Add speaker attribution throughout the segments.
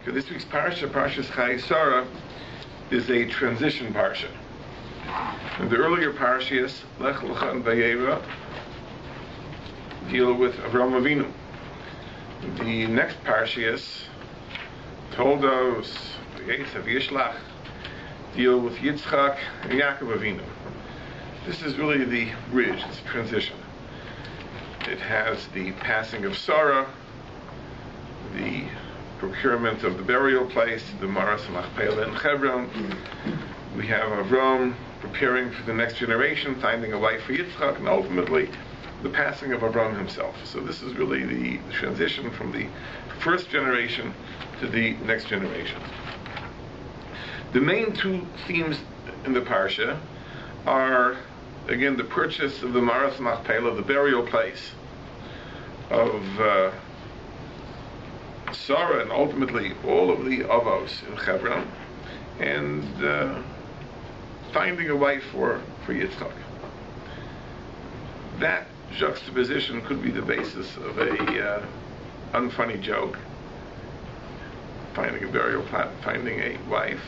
Speaker 1: So this week's parsha, Parshas Chaya, is a transition parsha. And the earlier parshas, Lech Lecha and Vayera, deal with Avraham Avinu. The next parshas, Toldos, V'Yetzav Yishlach, deal with Yitzchak and Yaakov Avinu. This is really the bridge, it's a transition. It has the passing of Sarah, the procurement of the burial place, the Maras Machpelah in Hebron. We have Avram preparing for the next generation, finding a wife for Yitzchak, and ultimately the passing of Avram himself. So this is really the transition from the first generation to the next generation. The main two themes in the parsha are, again, the purchase of the Maras Machpelah, the burial place of Sarah, and ultimately all of the Avos in Hebron, and finding a wife for Yitzchak. That juxtaposition could be the basis of a unfunny joke. Finding a burial plot, finding a wife,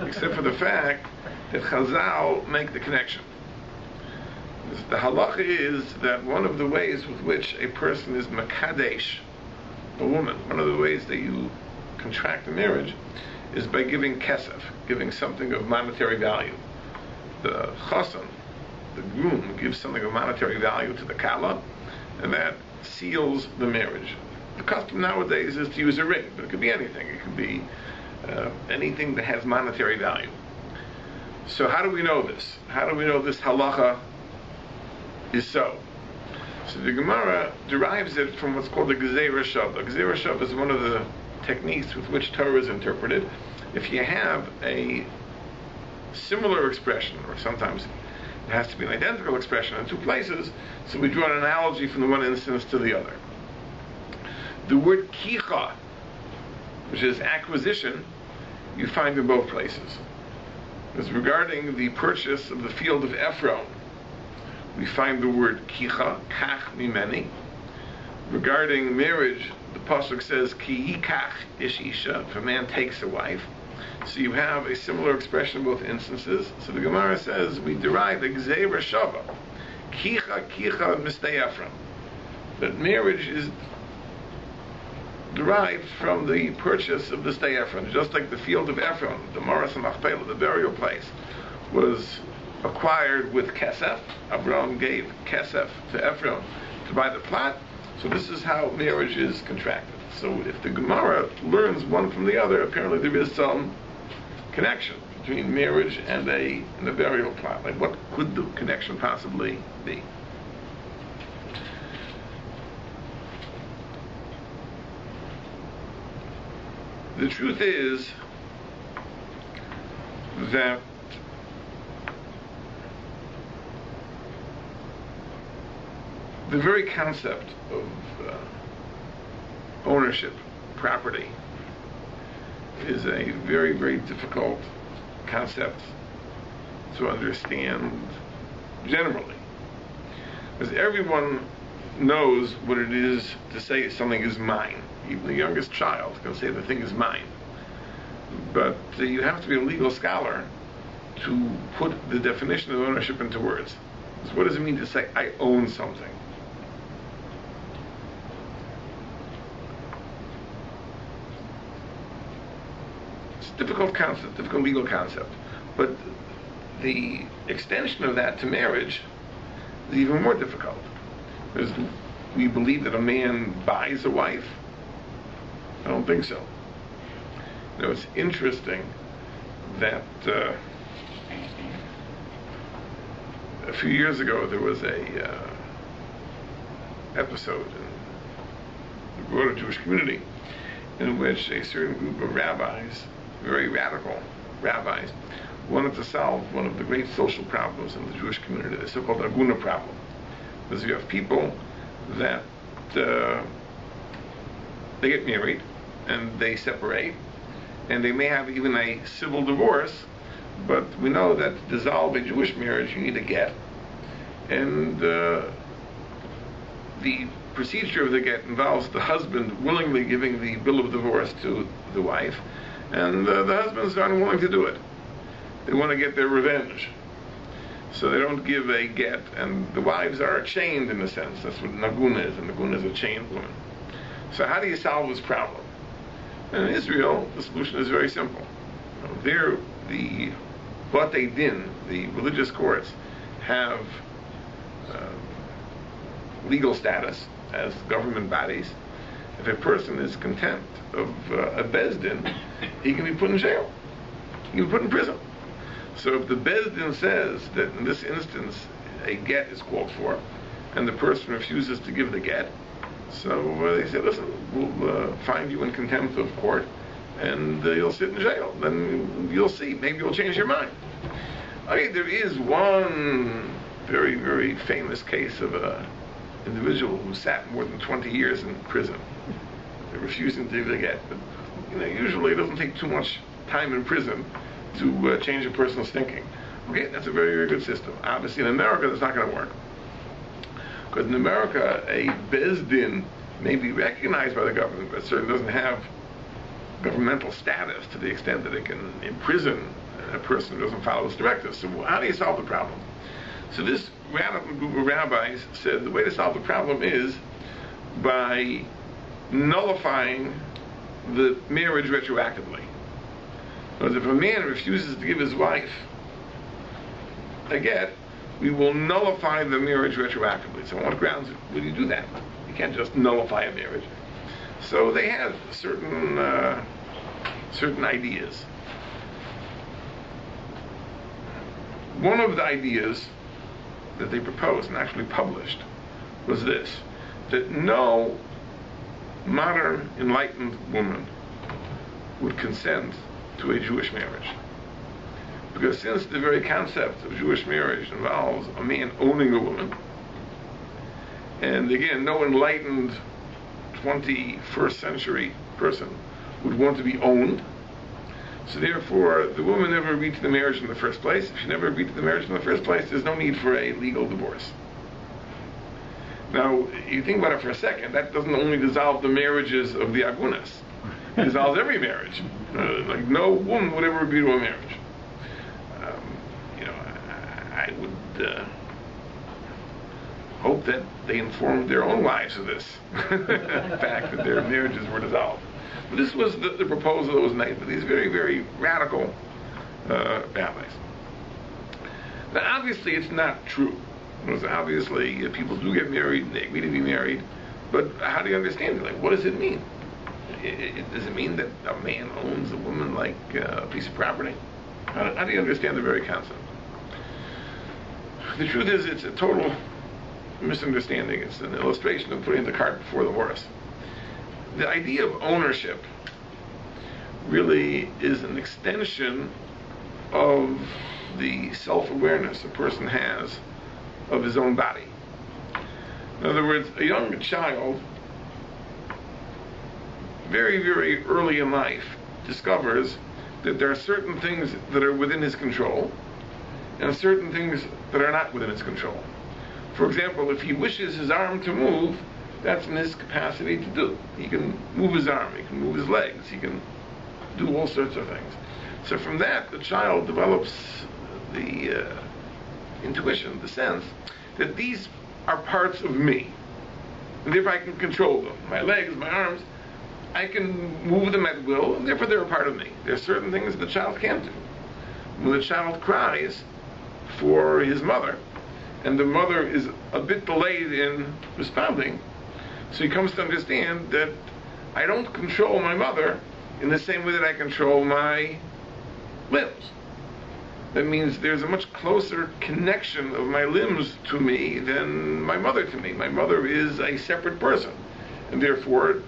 Speaker 1: except for the fact that Chazal make the connection. The halacha is that one of the ways with which a person is makadesh, a woman, one of the ways that you contract a marriage is by giving kesef, giving something of monetary value. The chassan, the groom, gives something of monetary value to the kala, and that seals the marriage. The custom nowadays is to use a ring, but it could be anything. It could be anything that has monetary value. So how do we know this? How do we know this halacha is so? So the Gemara derives it from what's called the Gezeira Shav. Gezeira Shav is one of the techniques with which Torah is interpreted. If you have a similar expression, or sometimes it has to be an identical expression in two places, so we draw an analogy from the one instance to the other. The word kicha, which is acquisition, you find in both places. As regarding the purchase of the field of Ephron, we find the word kicha, kach mimeni. Regarding marriage, the pasuk says ki yikach ish isha, if a man takes a wife. So you have a similar expression in both instances. So the Gemara says we derive the gzeira shava, kicha mistei Ephron, that marriage is derived from the purchase of the stay Ephron, just like the field of Ephron, the Maras Machpelah, the burial place, was acquired with kesef. Abraham gave kesef to Ephron to buy the plot. So this is how marriage is contracted. So if the Gemara learns one from the other, apparently there is some connection between marriage and a burial plot. Like, what could the connection possibly be? The truth is that the very concept of ownership, property, is a very, very difficult concept to understand generally. Because everyone knows what it is to say something is mine. Even the youngest child can say the thing is mine. But you have to be a legal scholar to put the definition of ownership into words. So what does it mean to say, I own something? It's a difficult concept, difficult legal concept. But the extension of that to marriage is even more difficult. Because we believe that a man buys a wife. I don't think so. You know, it's interesting that a few years ago there was a episode in the broader Jewish community in which a certain group of rabbis, very radical rabbis, wanted to solve one of the great social problems in the Jewish community, the so-called aguna problem. Because you have people that they get married and they separate, and they may have even a civil divorce, but we know that to dissolve a Jewish marriage you need a get, and the procedure of the get involves the husband willingly giving the bill of divorce to the wife, and the husbands are unwilling to do it. They want to get their revenge. So they don't give a get, and the wives are chained in a sense. That's what Nagun is, and Nagun is a chained woman. So how do you solve this problem? And in Israel, the solution is very simple. There, the Batei Din, the religious courts, have legal status as government bodies. If a person is contempt of a Beis Din, he can be put in jail. He can be put in prison. So if the Beis Din says that in this instance a get is called for, and the person refuses to give the get, so they say, listen, we'll find you in contempt of court, and you'll sit in jail. Then you'll see. Maybe you'll change your mind. Okay, there is one very, very famous case of an individual who sat more than 20 years in prison. They're refusing to give the get. But usually it doesn't take too much time in prison to change a person's thinking. Okay, that's a very, very good system. Obviously in America that's not going to work. Because in America, a Beis Din may be recognized by the government, but certainly doesn't have governmental status to the extent that it can imprison a person who doesn't follow its directives. So how do you solve the problem? So this group of rabbis said the way to solve the problem is by nullifying the marriage retroactively. Because if a man refuses to give his wife a get, we will nullify the marriage retroactively. So on what grounds will you do that? You can't just nullify a marriage. So they have certain ideas. One of the ideas that they proposed and actually published was this, that no modern enlightened woman would consent to a Jewish marriage. Because since the very concept of Jewish marriage involves a man owning a woman, and again, no enlightened 21st century person would want to be owned, so therefore the woman never agreed to the marriage in the first place. If she never agreed to the marriage in the first place, there's no need for a legal divorce. Now, you think about it for a second, that doesn't only dissolve the marriages of the agunas, it dissolves every marriage. Like no woman would ever agree to a marriage. I would hope that they informed their own wives of this fact that their marriages were dissolved. But this was the proposal that was made by these very, very radical rabbis. Now, obviously, it's not true. Because obviously, people do get married and they agree to be married. But how do you understand it? Like, what does it mean? Does it mean that a man owns a woman like a piece of property? How do you understand the very concept? The truth is, it's a total misunderstanding. It's an illustration of putting the cart before the horse. The idea of ownership really is an extension of the self-awareness a person has of his own body. In other words, a young child, very, very early in life, discovers that there are certain things that are within his control and certain things that are not within his control. For example, if he wishes his arm to move, that's in his capacity to do. He can move his arm, he can move his legs, he can do all sorts of things. So from that, the child develops the intuition, the sense, that these are parts of me. And therefore I can control them. My legs, my arms, I can move them at will, and therefore they're a part of me. There are certain things the child can't do. When the child cries for his mother, and the mother is a bit delayed in responding, so he comes to understand that I don't control my mother in the same way that I control my limbs. That means there's a much closer connection of my limbs to me than my mother to me. My mother is a separate person, and therefore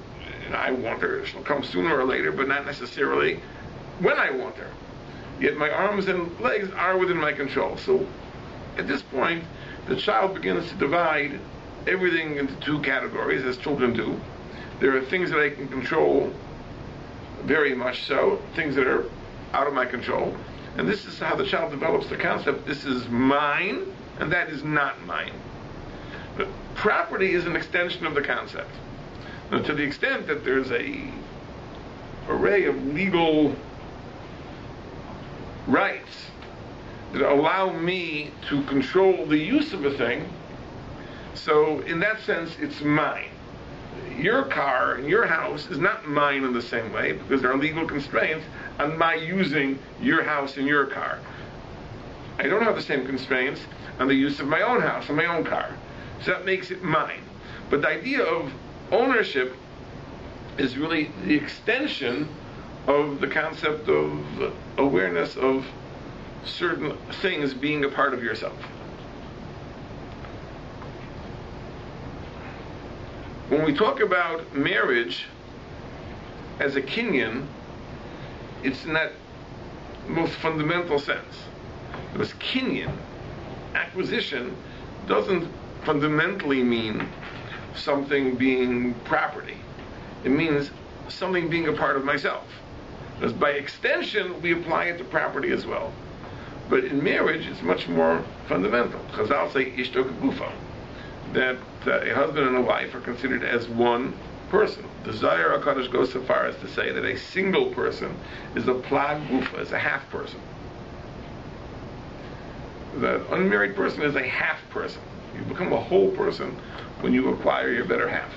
Speaker 1: I want her. She'll come sooner or later, but not necessarily when I want her. Yet my arms and legs are within my control. So at this point, the child begins to divide everything into two categories, as children do. There are things that I can control very much so, things that are out of my control. And this is how the child develops the concept, this is mine, and that is not mine. But property is an extension of the concept. Now, to the extent that there's a array of legal rights that allow me to control the use of a thing, so in that sense it's mine. Your car and your house is not mine in the same way, because there are legal constraints on my using your house and your car. I don't have the same constraints on the use of my own house and my own car. So that makes it mine. But the idea of ownership is really the extension of the concept of awareness of certain things being a part of yourself. When we talk about marriage as a kinyan, it's in that most fundamental sense. Because kinyan, acquisition, doesn't fundamentally mean something being property. It means something being a part of myself. Because by extension, we apply it to property as well. But in marriage, it's much more fundamental. Chazal say ishto k'gufo, that a husband and a wife are considered as one person. The Zohar HaKadosh goes so far as to say that a single person is a plag gufa, is a half person. The unmarried person is a half person. You become a whole person when you acquire your better half.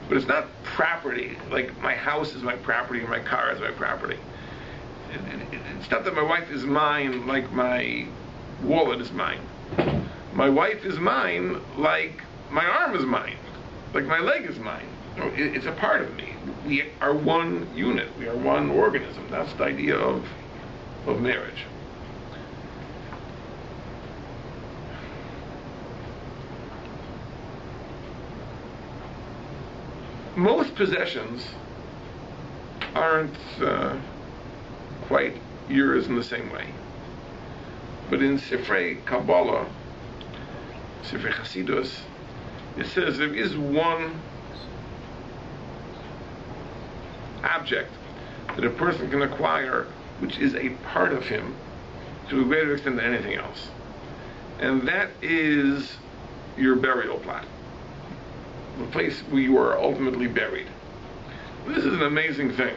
Speaker 1: But it's not property, like my house is my property and my car is my property. It's not that my wife is mine like my wallet is mine. My wife is mine like my arm is mine, like my leg is mine. It's a part of me. We are one unit. We are one organism. That's the idea of marriage. Most possessions aren't quite yours in the same way. But in Sifrei Kabbalah, Sifrei Chasidus, it says there is one object that a person can acquire which is a part of him to a greater extent than anything else. And that is your burial plot, the place where you are ultimately buried. This is an amazing thing.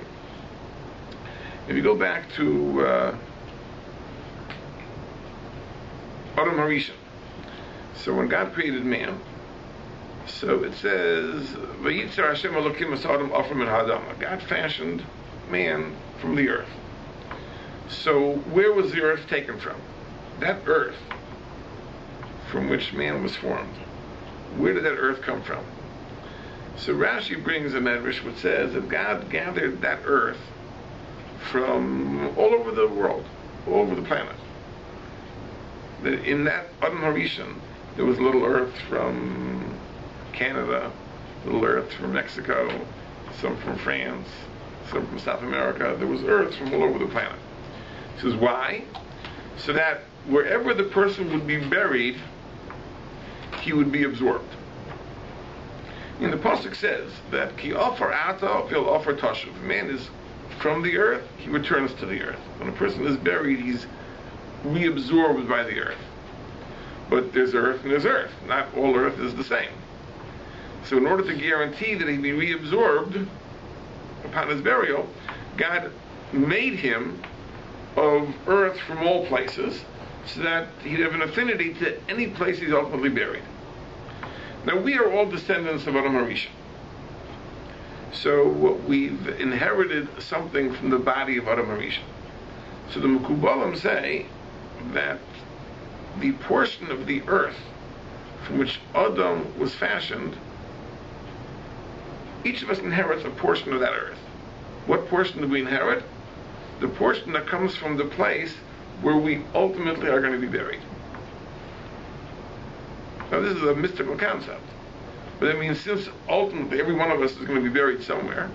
Speaker 1: If you go back to Adam Harishon, so when God created man, so it says, "Vayitzer Hashem Elokim es Adam Ofra min ha'adama." God fashioned man from the earth. So where was the earth taken from? That earth from which man was formed. Where did that earth come from? So Rashi brings a medrash which says that God gathered that earth from all over the world, all over the planet. That in that Adam Harishon, there was little earth from Canada, little earth from Mexico, some from France, some from South America. There was earth from all over the planet. He says, why? So that wherever the person would be buried, he would be absorbed. And the pasuk says that ki offer ata vil offer tashuv. Man is from the earth, he returns to the earth. When a person is buried, he's reabsorbed by the earth. But there's earth and there's earth. Not all earth is the same. So in order to guarantee that he'd be reabsorbed upon his burial, God made him of earth from all places so that he'd have an affinity to any place he's ultimately buried. Now we are all descendants of Adam Harishon. So we've inherited something from the body of Adam Harishon. So the Mekubalim say that the portion of the earth from which Adam was fashioned, each of us inherits a portion of that earth. What portion do we inherit? The portion that comes from the place where we ultimately are going to be buried. Now this is a mystical concept, but it means since ultimately every one of us is going to be buried somewhere,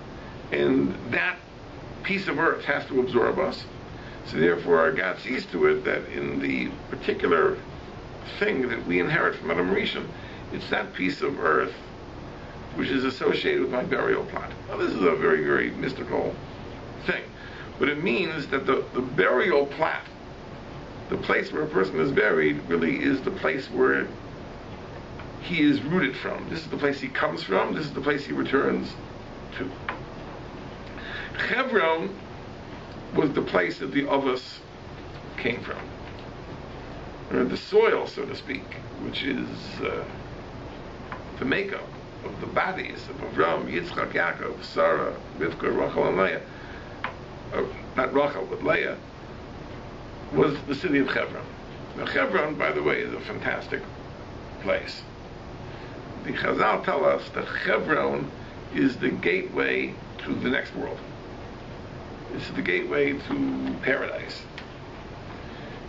Speaker 1: and that piece of earth has to absorb us, so therefore God sees to it that in the particular thing that we inherit from Adam Harishon, it's that piece of earth which is associated with my burial plot. Now this is a very, very mystical thing, but it means that the burial plot, the place where a person is buried, really is the place where he is rooted from. This is the place he comes from. This is the place he returns to. Hebron was the place that the Avos came from. Or the soil, so to speak, which is the makeup of the bodies of Avram, Yitzchak, Yaakov, Sarah, Rivka, Rachel, and Leah. Not Rachel, but Leah, was the city of Hebron. Now, Hebron, by the way, is a fantastic place. The Chazal tell us that Hebron is the gateway to the next world. This is the gateway to paradise.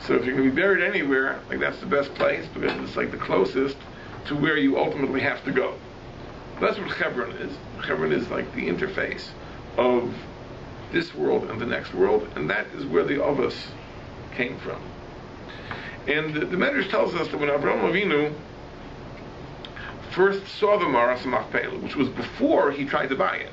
Speaker 1: So if you're going to be buried anywhere, like that's the best place because it's like the closest to where you ultimately have to go. That's what Hebron is. Hebron is like the interface of this world and the next world, and that is where the Avos came from. And the Medrash tells us that when Avraham Avinu first saw the Maras Machpelah, which was before he tried to buy it,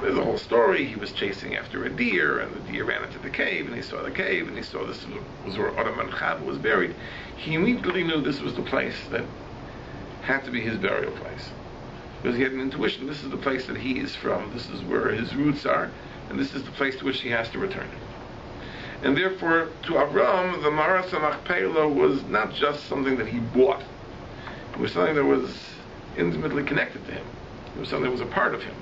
Speaker 1: there's a whole story. He was chasing after a deer, and the deer ran into the cave, and he saw the cave, and he saw this was where Adam and Chava was buried. He immediately knew this was the place that had to be his burial place. Because he had an intuition, this is the place that he is from, this is where his roots are, and this is the place to which he has to return. And therefore, to Avram, the Maras Machpelah was not just something that he bought. It was something that was intimately connected to him. It was something that was a part of him.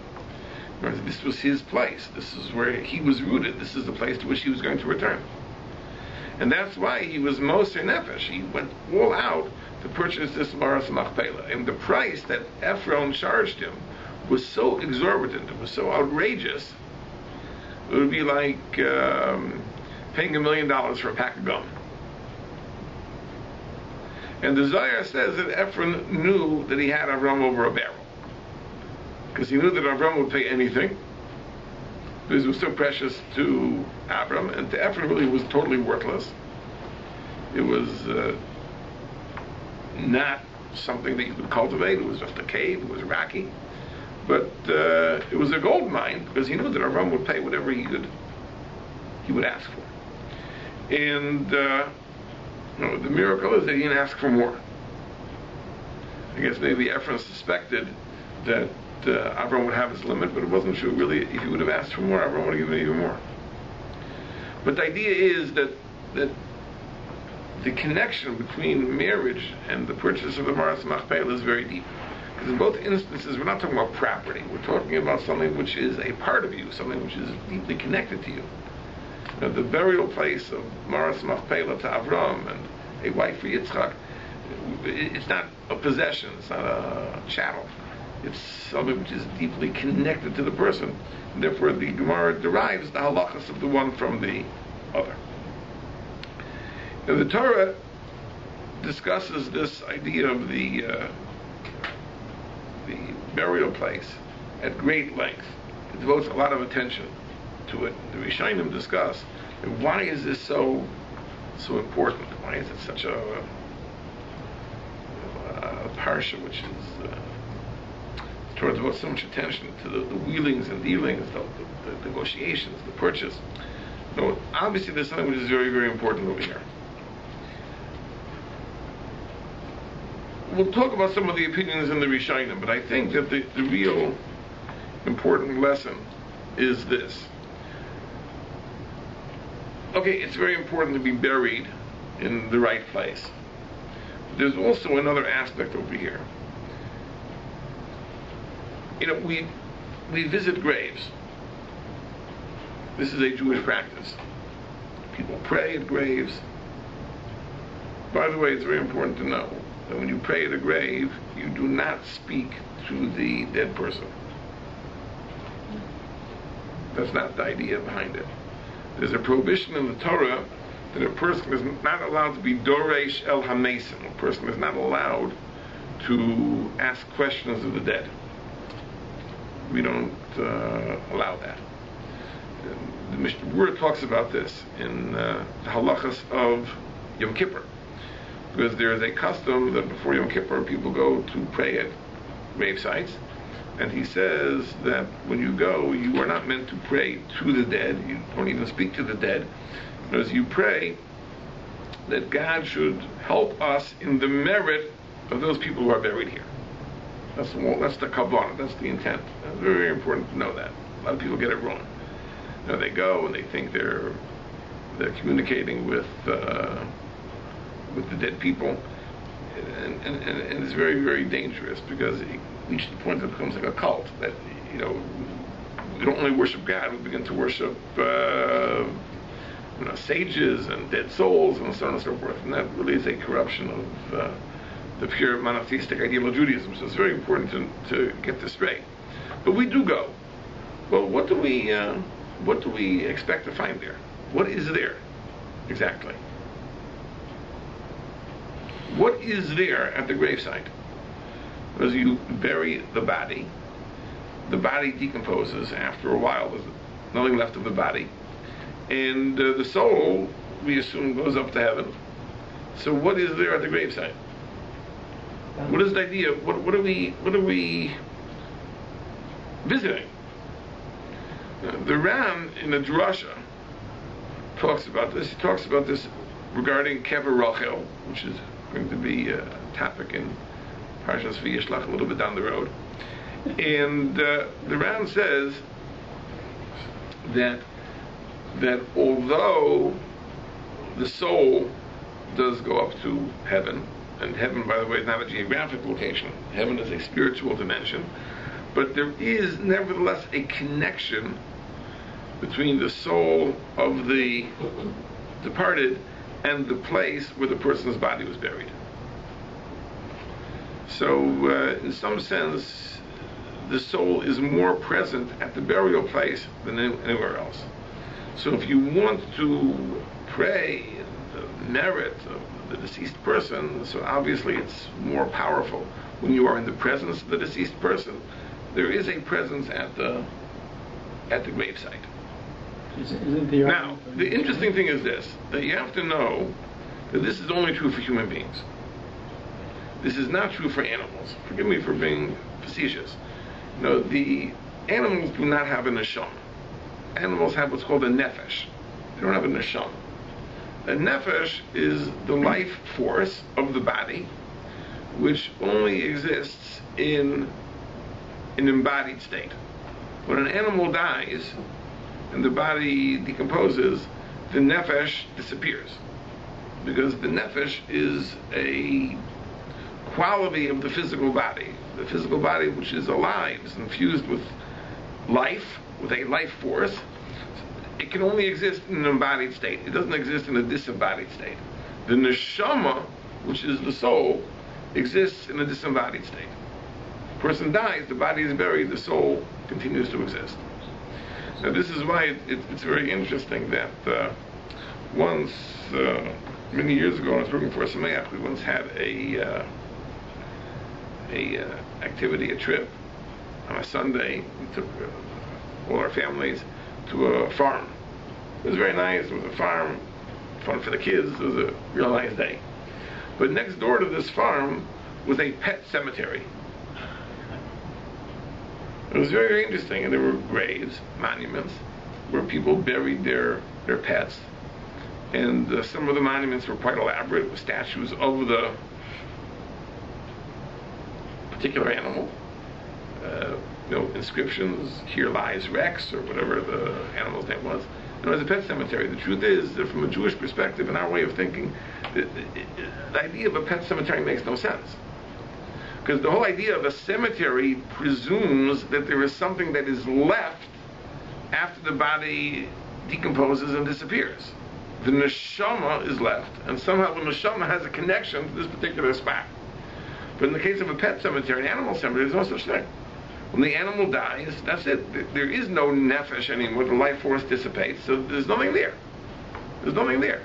Speaker 1: This was his place. This is where he was rooted. This is the place to which he was going to return. And that's why he was Moser Nefesh. He went all out to purchase this Maras Machpelah. And the price that Ephron charged him was so exorbitant, it was so outrageous, it would be like paying $1 million for a pack of gum. And the Zohar says that Ephron knew that he had Avram over a barrel. Because he knew that Avram would pay anything, because it was so precious to Avram, and to Ephron really was totally worthless. It was not something that you could cultivate. It was just a cave. It was rocky, but it was a gold mine because he knew that Avram would pay whatever he would ask for. And the miracle is that he didn't ask for more. I guess maybe Ephron suspected that Avram would have his limit, but it wasn't true. Really, if he would have asked for more, Avram would have given even more. But the idea is that the connection between marriage and the purchase of the Maras Machpelah is very deep. Because in both instances, we're not talking about property. We're talking about something which is a part of you, something which is deeply connected to you. The burial place of Maras Machpelah to Avram and a wife for Yitzchak, it's not a possession, it's not a chattel. It's something which is deeply connected to the person. And therefore, the Gemara derives the halachas of the one from the other. Now, the Torah discusses this idea of the burial place at great length. It devotes a lot of attention to it. The Rishonim discuss why is this so important? Why is it such a parsha which is Torah devotes so much attention to the wheelings and dealings, the negotiations, the purchase. No, obviously there's something which is very, very important over here. We'll talk about some of the opinions in the Rishonim, but I think that the real important lesson is this. Okay, it's very important to be buried in the right place. There's also another aspect over here. We visit graves. This is a Jewish practice. People pray at graves. By the way, it's very important to know that when you pray at a grave, you do not speak to the dead person. That's not the idea behind it. There's a prohibition in the Torah that a person is not allowed to be Doresh El HaMesim. A person is not allowed to ask questions of the dead. We don't allow that. The Mishnah Berurah talks about this in the halachas of Yom Kippur, because there is a custom that before Yom Kippur people go to pray at grave sites, and he says that when you go, you are not meant to pray to the dead. You don't even speak to the dead, because you pray that God should help us in the merit of those people who are buried here. That's the kavanah, that's the intent. It's very, very important to know that. A lot of people get it wrong. They go and they think they're communicating with the dead people, and it's very, very dangerous, because it reaches the point that it becomes like a cult, that we don't only worship God, we begin to worship sages and dead souls and so on and so forth, and that really is a corruption of the pure monotheistic ideal of Judaism. So it's very important to get this straight. But we do go. Well, what do we expect to find there? What is there exactly? What is there at the gravesite? As you bury the body decomposes. After a while, there's nothing left of the body, and the soul, we assume, goes up to heaven. So what is there at the gravesite? What is the idea? What are we visiting? The Ram in the Drasha talks about this. He talks about this regarding Kever Rachel, which is going to be a topic in Parshas Vayishlach a little bit down the road. And the Ram says that although the soul does go up to heaven, and heaven, by the way, is not a geographic location, heaven is a spiritual dimension, but there is nevertheless a connection between the soul of the departed and the place where the person's body was buried. So in some sense, the soul is more present at the burial place than anywhere else. So if you want to pray the merit of the deceased person, so obviously it's more powerful when you are in the presence of the deceased person. There is a presence at the gravesite. Now, the interesting thing is this, that you have to know that this is only true for human beings. This is not true for animals. Forgive me for being facetious. The animals do not have a neshama. Animals have what's called a nefesh. They don't have a neshama. A nefesh is the life force of the body, which only exists in an embodied state. When an animal dies and the body decomposes, the nefesh disappears, because the nefesh is a quality of the physical body. The physical body, which is alive, is infused with life, with a life force. It can only exist in an embodied state. It doesn't exist in a disembodied state. The neshama, which is the soul, exists in a disembodied state. The person dies, the body is buried, the soul continues to exist. Now this is why it's very interesting that once, many years ago, when I was working for a Sameach, we once had a activity, a trip. On a Sunday, we took all our families to a farm. It was very nice. It was a farm, fun for the kids. It was a real nice day. But next door to this farm was a pet cemetery. It was very, very interesting, and there were graves, monuments, where people buried their pets. And some of the monuments were quite elaborate, with statues of the particular animal. Inscriptions, "Here lies Rex," or whatever the animal's name was. And it was a pet cemetery. The truth is that from a Jewish perspective, in our way of thinking, the idea of a pet cemetery makes no sense. Because the whole idea of a cemetery presumes that there is something that is left after the body decomposes and disappears. The neshama is left, and somehow the neshama has a connection to this particular spot. But in the case of a pet cemetery, an animal cemetery, there's no such thing. When the animal dies, that's it. There is no nefesh anymore. The life force dissipates, so there's nothing there. There's nothing there.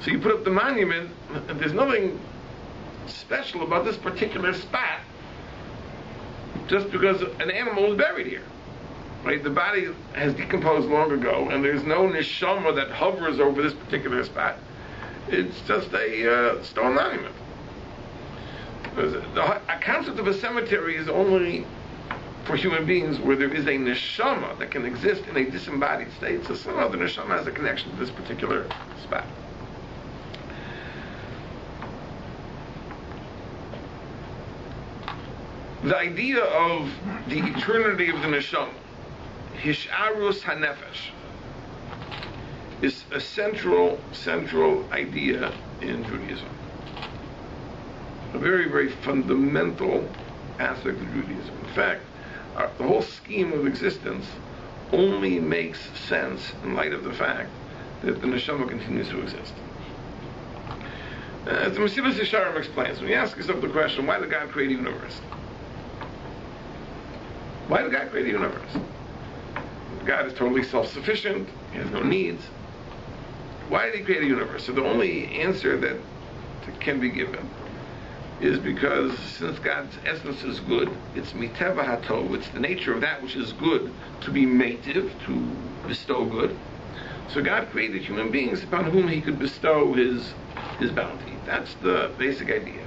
Speaker 1: So you put up the monument, and there's nothing special about this particular spot just because an animal is buried here. Right? The body has decomposed long ago, and there's no neshama that hovers over this particular spot. It's just a stone monument. A concept of a cemetery is only for human beings where there is a neshama that can exist in a disembodied state. So somehow the neshama has a connection to this particular spot. The idea of the eternity of the neshama, hisharus hanefesh, is a central idea in Judaism. A very, very fundamental aspect of Judaism. In fact, the whole scheme of existence only makes sense in light of the fact that the neshama continues to exist. As the Mesilas Yesharim explains, when you ask yourself the question, why did God create the universe? Why did God create the universe? God is totally self-sufficient, he has no needs. Why did he create a universe? So the only answer that can be given is because since God's essence is good, it's miteva hatov, it's the nature of that which is good to be mative, to bestow good. So God created human beings upon whom he could bestow his bounty. That's the basic idea.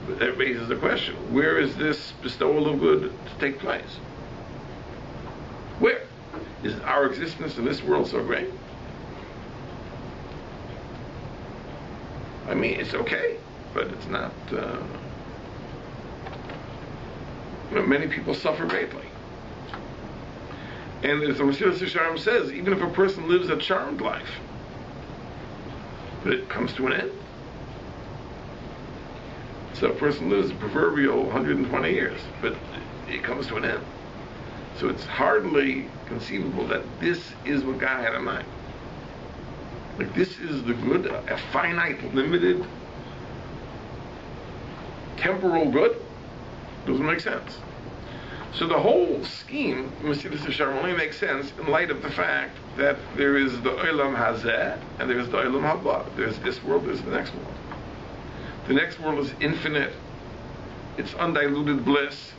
Speaker 1: But that raises the question, where is this bestowal of good to take place? Where? Is our existence in this world so great? I mean, it's okay, but it's not. Many people suffer greatly. And as the Mesilas Yesharim says, even if a person lives a charmed life, but it comes to an end. So a person lives a proverbial 120 years, but it comes to an end. So it's hardly conceivable that this is what God had in mind. Like this is the good, a finite, limited, temporal good? Doesn't make sense. So the whole scheme, Mesilas Yesharim, only makes sense in light of the fact that there is the Olam Hazeh and there is the Olam Haba. There's this world, there's the next world. The next world is infinite. It's undiluted bliss.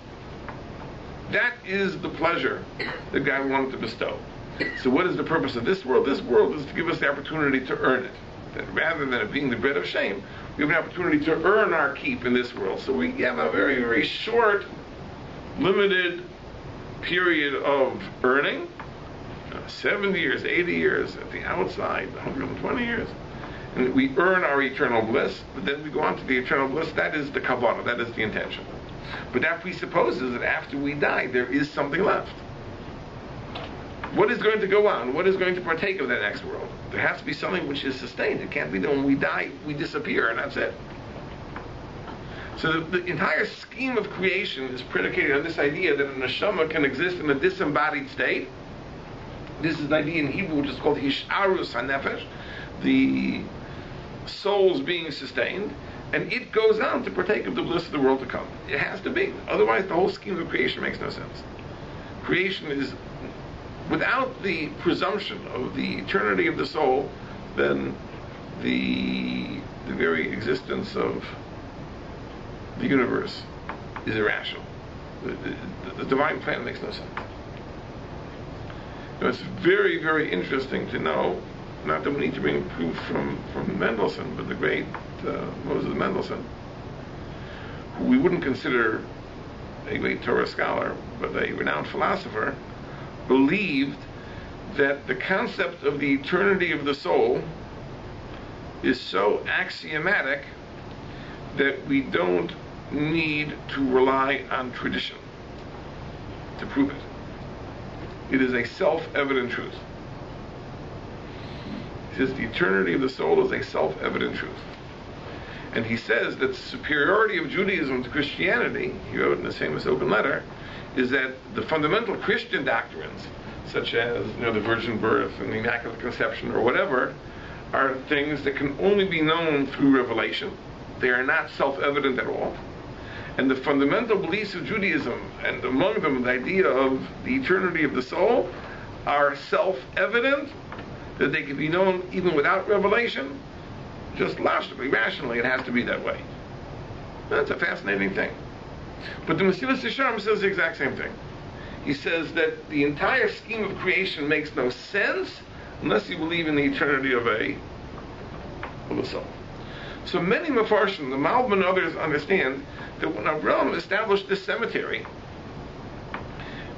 Speaker 1: That is the pleasure that God wanted to bestow. So what is the purpose of this world? This world is to give us the opportunity to earn it. That rather than it being the bread of shame, we have an opportunity to earn our keep in this world. So we have a very, very short, limited period of earning, 70 years, 80 years, at the outside, 120 years. And we earn our eternal bliss, but then we go on to the eternal bliss. That is the kavanah, that is the intention. But that presupposes that after we die, there is something left. What is going to go on? What is going to partake of that next world? There has to be something which is sustained. It can't be that when we die, we disappear, and that's it. So the entire scheme of creation is predicated on this idea that a neshama can exist in a disembodied state. This is an idea in Hebrew which is called hisharus hanefesh, the soul's being sustained, and it goes on to partake of the bliss of the world to come. It has to be. Otherwise, the whole scheme of creation makes no sense. Creation is, without the presumption of the eternity of the soul, then the very existence of the universe is irrational. The divine plan makes no sense. It's very, very interesting to know, not that we need to bring proof from Mendelssohn, but the great Moses Mendelssohn, who we wouldn't consider a great Torah scholar, but a renowned philosopher, believed that the concept of the eternity of the soul is so axiomatic that we don't need to rely on tradition to prove it. It is a self-evident truth. He says the eternity of the soul is a self-evident truth. And he says that the superiority of Judaism to Christianity, he wrote in his famous open letter, is that the fundamental Christian doctrines, such as the virgin birth and the Immaculate Conception or whatever, are things that can only be known through revelation. They are not self-evident at all. And the fundamental beliefs of Judaism, and among them the idea of the eternity of the soul, are self-evident, that they can be known even without revelation. Just logically, rationally, it has to be that way. That's a fascinating thing. But the Mesilas Yesharim says the exact same thing. He says that the entire scheme of creation makes no sense unless you believe in the eternity of a soul. So many Mefarshim, the Malbim and others, understand that when Abraham established this cemetery,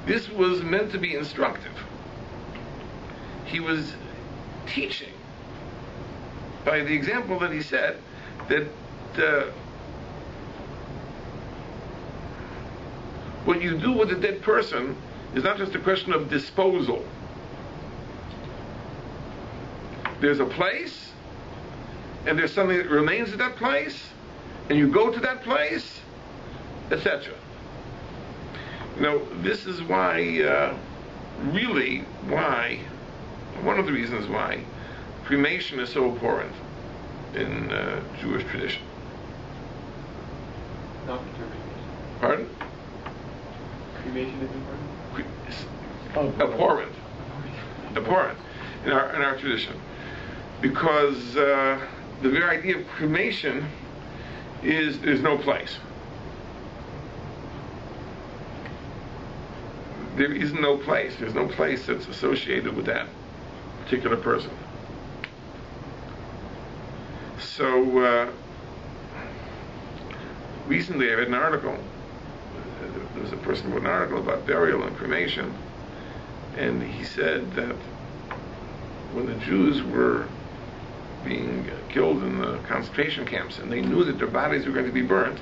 Speaker 1: this was meant to be instructive. He was teaching by the example that he set that what you do with a dead person is not just a question of disposal. There's a place, and there's something that remains at that place, and you go to that place, etc. This is why, one of the reasons why cremation is so important in Jewish tradition.
Speaker 2: Not cremation.
Speaker 1: Pardon?
Speaker 2: Cremation is important?
Speaker 1: Abhorrent in our tradition. Because the very idea of cremation is there's no place. There is no place. There's no place that's associated with that particular person. So recently I read an article. There was a person who wrote an article about burial and cremation, and he said that when the Jews were being killed in the concentration camps, and they knew that their bodies were going to be burnt,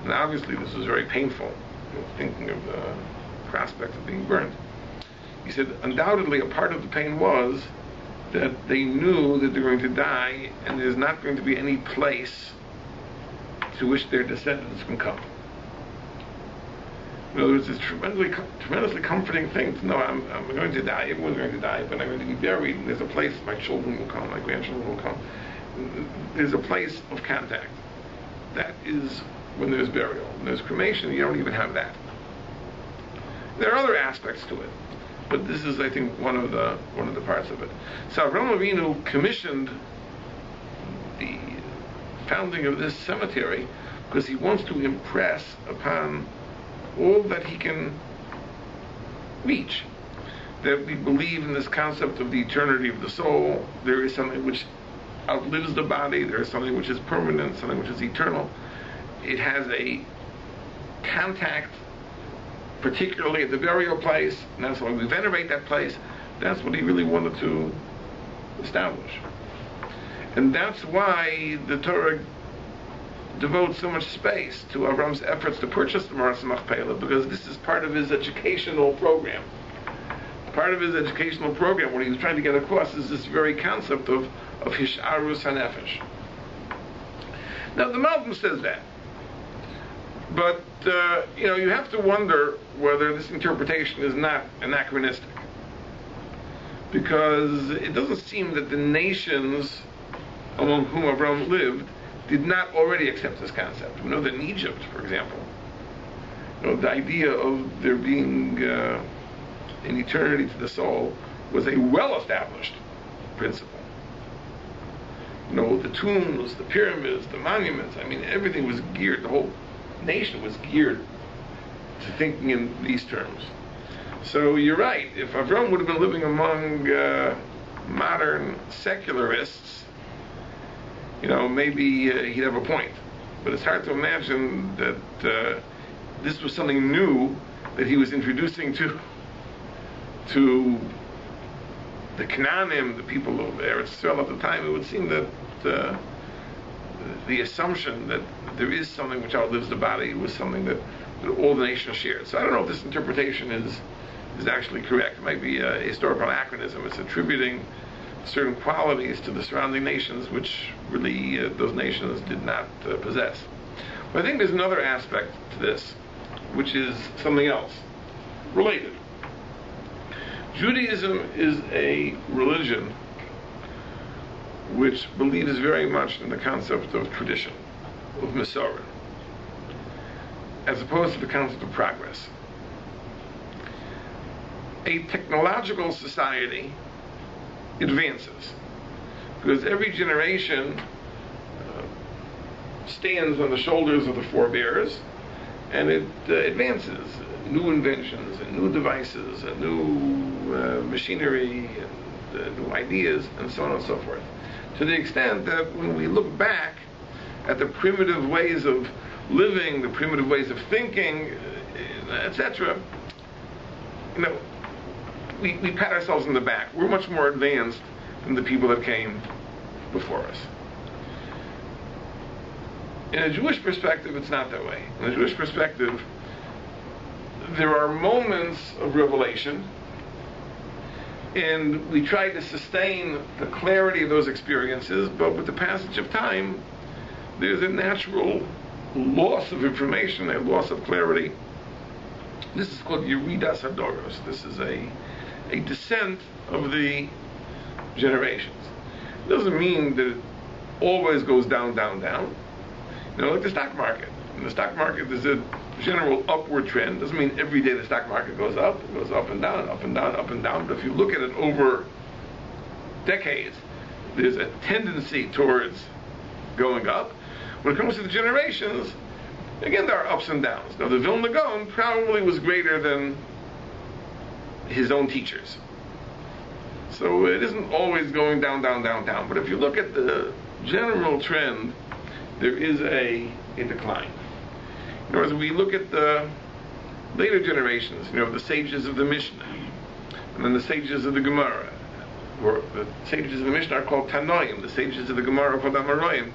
Speaker 1: and obviously this was very painful, thinking of the prospect of being burnt. He said undoubtedly a part of the pain was that they knew that they're going to die, and there's not going to be any place to which their descendants can come. In other words, it's tremendously comforting thing to know I'm going to die, everyone's going to die, but I'm going to be buried, and there's a place my children will come, my grandchildren will come. There's a place of contact. That is when there's burial. When there's cremation, you don't even have that. There are other aspects to it, but this is, I think, one of the parts of it. So Avraham Avinu commissioned the founding of this cemetery because he wants to impress upon all that he can reach that we believe in this concept of the eternity of the soul. There is something which outlives the body. There is something which is permanent, something which is eternal. It has a contact, particularly at the burial place, and that's why we venerate that place. That's what he really wanted to establish. And that's why the Torah devotes so much space to Avram's efforts to purchase the Maras Machpelah, because this is part of his educational program. Part of his educational program, what he was trying to get across, is this very concept of Hisharus HaNefesh. Now, the Malbim says that. But, you have to wonder whether this interpretation is not anachronistic. Because it doesn't seem that the nations among whom Avram lived did not already accept this concept. We know that in Egypt, for example, the idea of there being an eternity to the soul was a well-established principle. The tombs, the pyramids, the monuments, everything was geared, the whole nation was geared to thinking in these terms. So you're right, if Avram would have been living among modern secularists, maybe he'd have a point. But it's hard to imagine that this was something new that he was introducing to the Canaanim, the people of Eretz Yisrael at the time. It would seem that the assumption that there is something which outlives the body was something that all the nations shared. So I don't know if this interpretation is actually correct. It might be a historical anachronism. It's attributing certain qualities to the surrounding nations which really those nations did not possess. But I think there's another aspect to this, which is something else, related. Judaism is a religion which believes very much in the concept of tradition, of Masorah, as opposed to the concept of progress. A technological society advances because every generation stands on the shoulders of the forebears, and it advances new inventions and new devices and new machinery and new ideas and so on and so forth, to the extent that when we look back at the primitive ways of living, the primitive ways of thinking, etc., we pat ourselves on the back. We're much more advanced than the people that came before us. In a Jewish perspective, it's not that way. In a Jewish perspective, there are moments of revelation, and we try to sustain the clarity of those experiences, but with the passage of time, there's a natural loss of information, a loss of clarity. This is called Yeridas Hadoros. This is a descent of the generations. It doesn't mean that it always goes down, down, down. Like the stock market. In the stock market, there's a general upward trend. Doesn't mean every day the stock market goes up. It goes up and down, up and down, up and down. But if you look at it over decades, there's a tendency towards going up. When it comes to the generations, again, there are ups and downs. Now, the Vilna Gaon probably was greater than his own teachers. So it isn't always going down, down, down, down. But if you look at the general trend, there is a decline. In other words, we look at the later generations, the sages of the Mishnah, and then the sages of the Gemara, or the sages of the Mishnah are called Tanoim, the sages of the Gemara are called Amoraim.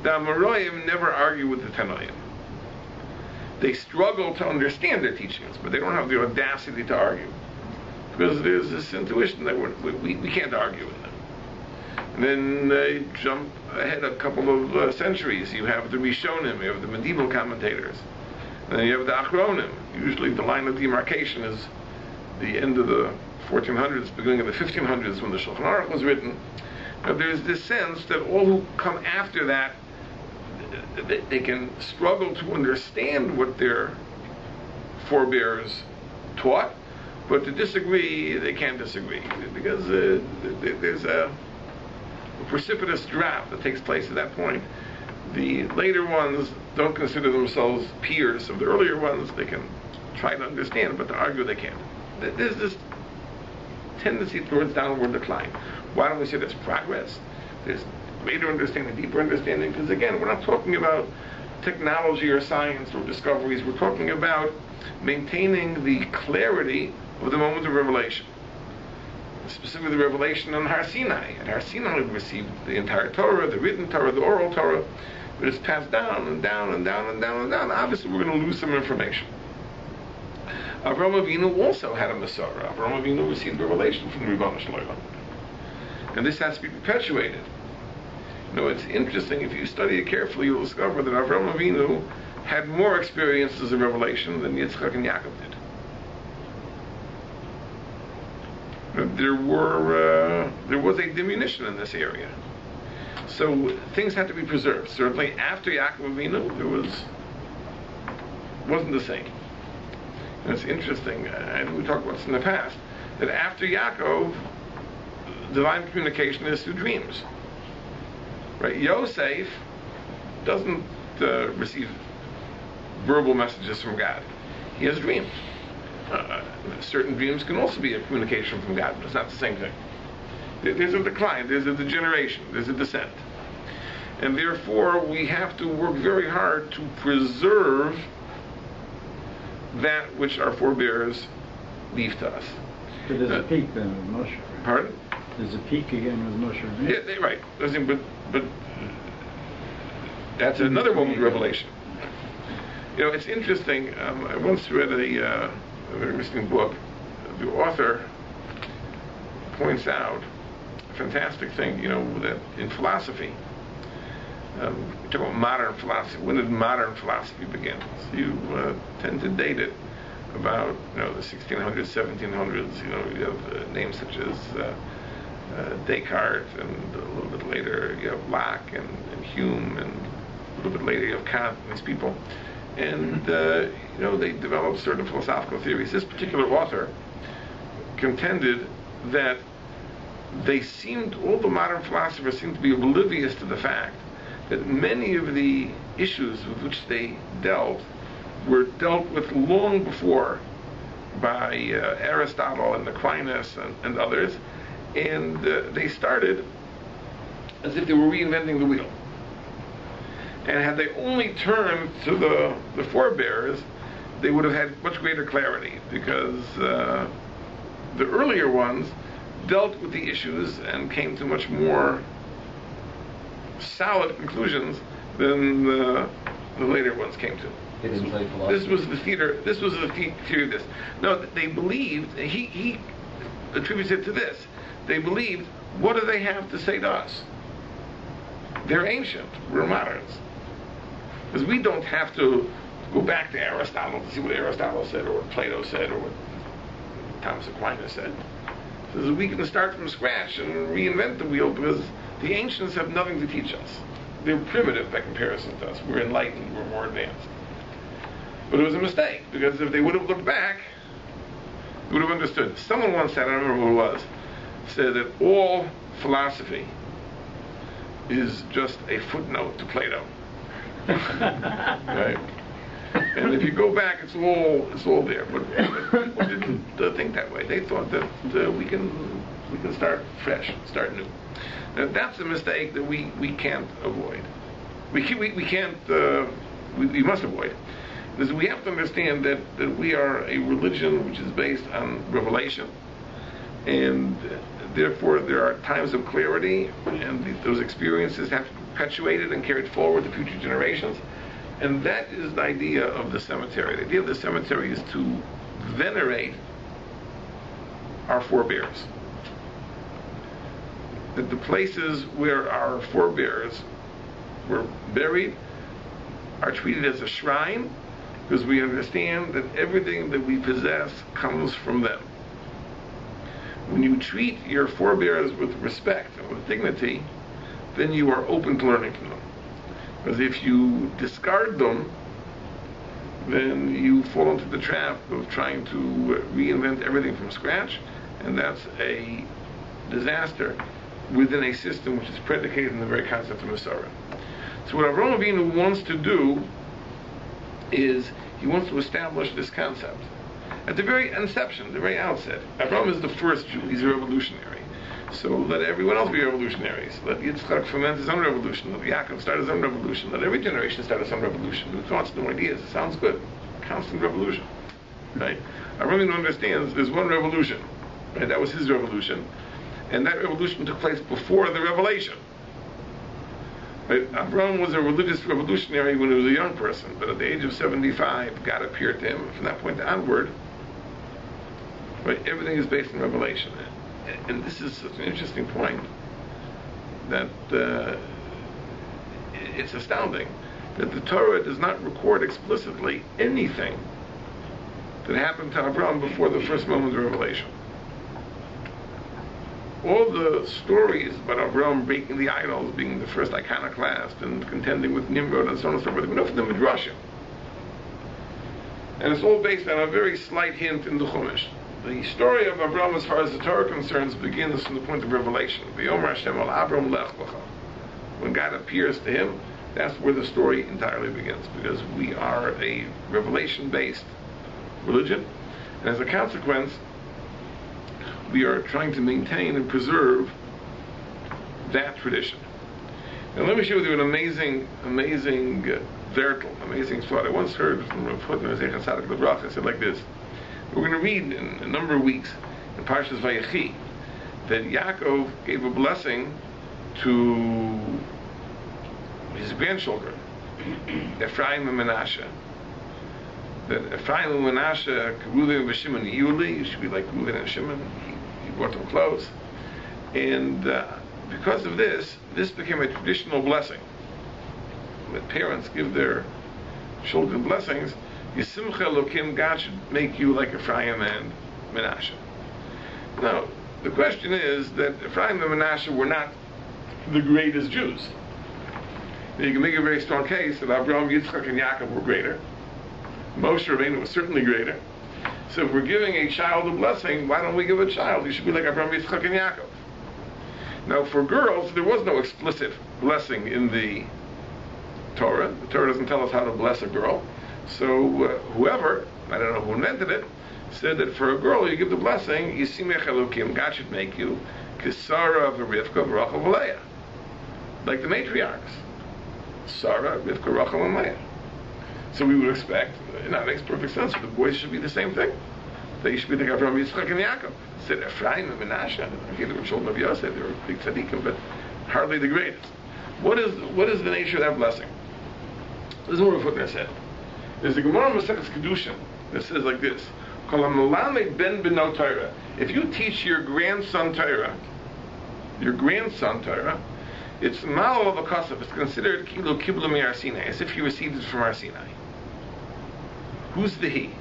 Speaker 1: The Amoraim never argue with the Tanoim. They struggle to understand their teachings, but they don't have the audacity to argue, because there's this intuition that we can't argue with them. And then they jump ahead a couple of centuries. You have the Rishonim, you have the medieval commentators, and then you have the Achronim. Usually the line of demarcation is the end of the 1400s, beginning of the 1500s, when the Shulchan Aruch was written. Now, there's this sense that all who come after that, they can struggle to understand what their forebears taught, but to disagree, they can't disagree, because there's a precipitous drop that takes place at that point. The later ones don't consider themselves peers of the earlier ones. They can try to understand, but to argue they can't. There's this tendency towards downward decline. Why don't we say there's progress? There's greater understanding, deeper understanding, because again, we're not talking about technology or science or discoveries. We're talking about maintaining the clarity of the moment of revelation. Specifically the revelation on Har Sinai. At Har Sinai we received the entire Torah, the written Torah, the oral Torah, but it's passed down and down and down and down and down. Obviously we're going to lose some information. Avraham Avinu also had a Masorah. Avraham Avinu received revelation from the Ribono Shel Olam. And this has to be perpetuated. It's interesting, if you study it carefully, you'll discover that Avraham Avinu had more experiences of revelation than Yitzchak and Yaakov did. There was a diminution in this area. So things had to be preserved. Certainly after Yaakov Avinu, wasn't the same. And it's interesting, and we talked about this in the past, that after Yaakov, divine communication is through dreams. Right? Yosef doesn't receive verbal messages from God. He has dreams. Certain dreams can also be a communication from God, but it's not the same thing. There's a decline, there's a degeneration, there's a descent. And therefore, we have to work very hard to preserve that which our forebears leave to us.
Speaker 3: But there's a peak then with Moshe. Right?
Speaker 1: Pardon?
Speaker 3: There's a peak again with Moshe. Right?
Speaker 1: Yeah, right. But that's another moment of revelation. It's interesting. I once read a very interesting book. The author points out a fantastic thing, that in philosophy, we talk about modern philosophy. When did modern philosophy begin? So you tend to date it about, the 1600s, 1700s. You have names such as Descartes, and a little bit later you have Locke and Hume, and a little bit later you have Kant and these people. And, they developed certain philosophical theories. This particular author contended that all the modern philosophers seemed to be oblivious to the fact that many of the issues with which they dealt were dealt with long before by Aristotle and Aquinas and others, and they started as if they were reinventing the wheel. And had they only turned to the forebears, they would have had much greater clarity, because the earlier ones dealt with the issues and came to much more solid conclusions than the later ones came to. This was the theater. This was the theory of this. No, they believed. He attributes it to this. They believed. What do they have to say to us? They're ancient. We're moderns. Because we don't have to go back to Aristotle to see what Aristotle said, or what Plato said, or what Thomas Aquinas said. So we can start from scratch and reinvent the wheel, because the ancients have nothing to teach us. They're primitive by comparison to us. We're enlightened. We're more advanced. But it was a mistake, because if they would have looked back, they would have understood. Someone once said, I don't remember who it was, said that all philosophy is just a footnote to Plato. Right? And if you go back, it's all there. But people didn't think that way. They thought that we can start fresh, start new. Now, that's a mistake that we can't avoid. We must avoid. Because we have to understand that we are a religion which is based on revelation, and therefore there are times of clarity, and those experiences have to be perpetuated and carried forward to future generations. And that is the idea of the cemetery. The idea of the cemetery is to venerate our forebears. That the places where our forebears were buried are treated as a shrine, because we understand that everything that we possess comes from them. When you treat your forebears with respect and with dignity, then you are open to learning from them. Because if you discard them, then you fall into the trap of trying to reinvent everything from scratch, and that's a disaster within a system which is predicated on the very concept of Masorah. So what Avraham Avinu wants to do is he wants to establish this concept. At the very inception, the very outset, Avraham is the first Jew. He's a revolutionary. So let everyone else be revolutionaries. Let Yitzchak foment his own revolution. Let Yaakov start his own revolution. Let every generation start its own revolution. New thoughts, new ideas. It sounds good. Constant revolution. Right? Avraham Avinu understands there's one revolution. Right? That was his revolution. And that revolution took place before the revelation. Right? Avraham was a religious revolutionary when he was a young person, but at the age of 75, God appeared to him. From that point onward, right, everything is based on revelation. And this is such an interesting point that it's astounding that the Torah does not record explicitly anything that happened to Avraham before the first moment of revelation. All the stories about Avraham breaking the idols, being the first iconoclast, and contending with Nimrod and so on and so forth, we know from the Midrashim. And it's all based on a very slight hint in the Chumash. The story of Avraham, as far as the Torah concerns, begins from the point of revelation. V'yomer Hashem al Avram lech lecha. When God appears to him, that's where the story entirely begins, because we are a revelation-based religion, and as a consequence, we are trying to maintain and preserve that tradition. Now let me share with you an amazing vertel, amazing thought. I once heard from a footnote, Zecher Tzadik L'Bracha, it said like this: we're going to read in a number of weeks in Parshas Vayechi that Yaakov gave a blessing to his grandchildren, Ephraim and Menasha. That Ephraim and Menasha, Reuven and Shimon and Yuli, you should be like Reuven and Shimon. He brought them close, and because of this became a traditional blessing. When parents give their children blessings, Yisimcha Elokim, God should make you like Ephraim and Menashe. Now, the question is that Ephraim and Menashe were not the greatest Jews. Now, you can make a very strong case that Abraham, Yitzchak, and Yaakov were greater. Moshe Rabbeinu was certainly greater. So if we're giving a child a blessing, why don't we give a child? You should be like Abraham, Yitzchak, and Yaakov. Now, for girls, there was no explicit blessing in the Torah. The Torah doesn't tell us how to bless a girl. So whoever, I don't know who invented it, said that for a girl you give the blessing, Yisimech Elokim, God should make you Kisara v'Rivka v'Rachel v'Leah, like the matriarchs, Sarah, Rivka, Rachel, and Leah. So we would expect, and that makes perfect sense, the boys should be the same thing. They should be like Avraham, Yitzchak, and Yaakov. Said Ephraim and Menashe, okay, they were children of Yosef, they were big tzaddikim, but hardly the greatest. What is the nature of that blessing? This is what Rav Hutner said. There's a Gemara Masechus Kedushin that says like this: Kol ha'melamed ben beno Torah. If you teach your grandson Torah, it's mal of a kosov. It's considered kilo kibla mi Har Sinai, as if he received it from Har Sinai. Who's the he?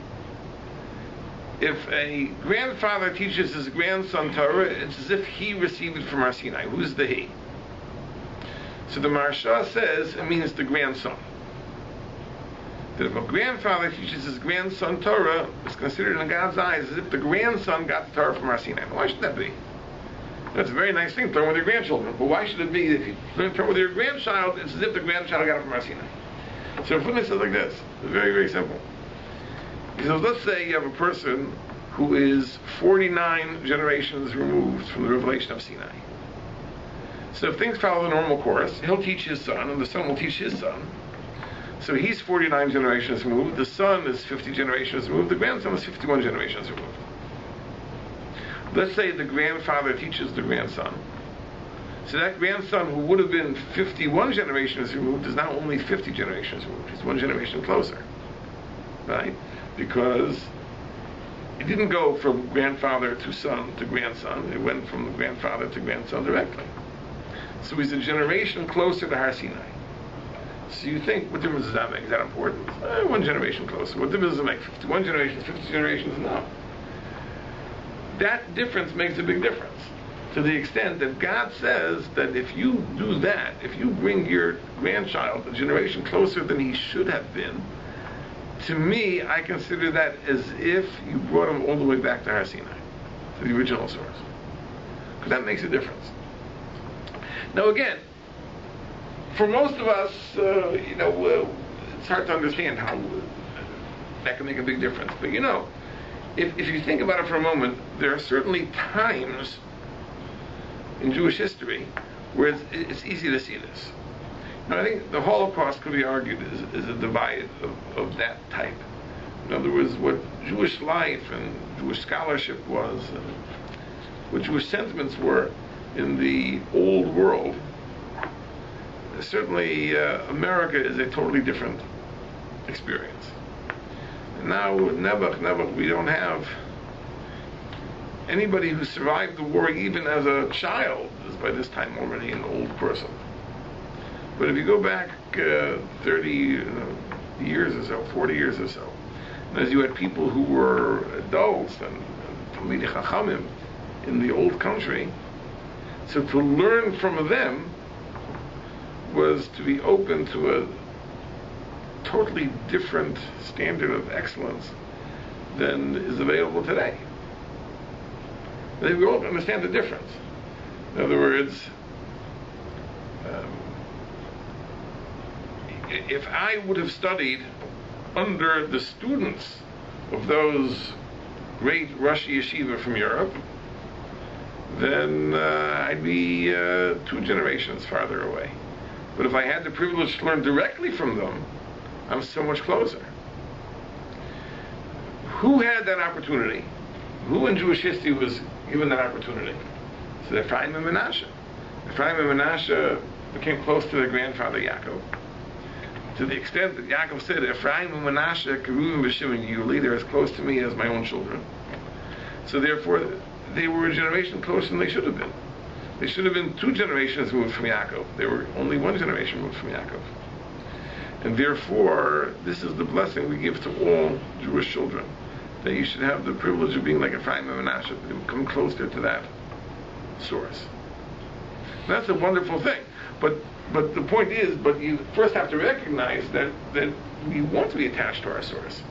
Speaker 1: If a grandfather teaches his grandson Torah, it's as if he received it from Har Sinai. Who's the he? So the Menasha says it means the grandson. That if a grandfather teaches his grandson Torah, it's considered in God's eyes as if the grandson got the Torah from Har Sinai. Why should that be? That's a very nice thing to learn with your grandchildren. But why should it be if you learn Torah with your grandchild, it's as if the grandchild got it from Har Sinai? So the footnote says like this. It's very, very simple. He says, let's say you have a person who is 49 generations removed from the revelation of Sinai. So if things follow the normal course, he'll teach his son, and the son will teach his son. So he's 49 generations removed, the son is 50 generations removed, the grandson is 51 generations removed. Let's say the grandfather teaches the grandson. So that grandson who would have been 51 generations removed is now only 50 generations removed. He's one generation closer. Right? Because it didn't go from grandfather to son to grandson. It went from grandfather to grandson directly. So he's a generation closer to Har Sinai. So you think, what difference does that make? Is that important? One generation closer. What difference does it make? 51 generations, 50 generations? No. That difference makes a big difference. To the extent that God says that if you do that, if you bring your grandchild a generation closer than he should have been, to me, I consider that as if you brought him all the way back to Har Sinai, to the original source. Because that makes a difference. Now again, for most of us, it's hard to understand how that can make a big difference. But if you think about it for a moment, there are certainly times in Jewish history where it's easy to see this. Now, I think the Holocaust could be argued is a divide of that type. In other words, what Jewish life and Jewish scholarship was, and what Jewish sentiments were in the old world. Certainly, America is a totally different experience. And now, never, we don't have anybody who survived the war even as a child is by this time already an old person. But if you go back 30 years or so, 40 years or so, and as you had people who were adults and Talmidei Chachamim in the old country, so to learn from them was to be open to a totally different standard of excellence than is available today. I think we all understand the difference. In other words, if I would have studied under the students of those great Rosh Yeshiva from Europe, then I'd be 2 generations farther away. But if I had the privilege to learn directly from them, I'm so much closer. Who had that opportunity? Who in Jewish history was given that opportunity? So Ephraim and Menasha. Ephraim and Menasha became close to their grandfather Yaakov, to the extent that Yaakov said, Ephraim and Menasha, Keruvim v'Shimon Yuli, they're as close to me as my own children. So therefore, they were a generation closer than they should have been. They should have been 2 generations removed from Yaakov. They were only 1 generation removed from Yaakov. And therefore, this is the blessing we give to all Jewish children, that you should have the privilege of being like Ephraim and Menasha, to come closer to that source. And that's a wonderful thing. But the point is, but you first have to recognize that we want to be attached to our source.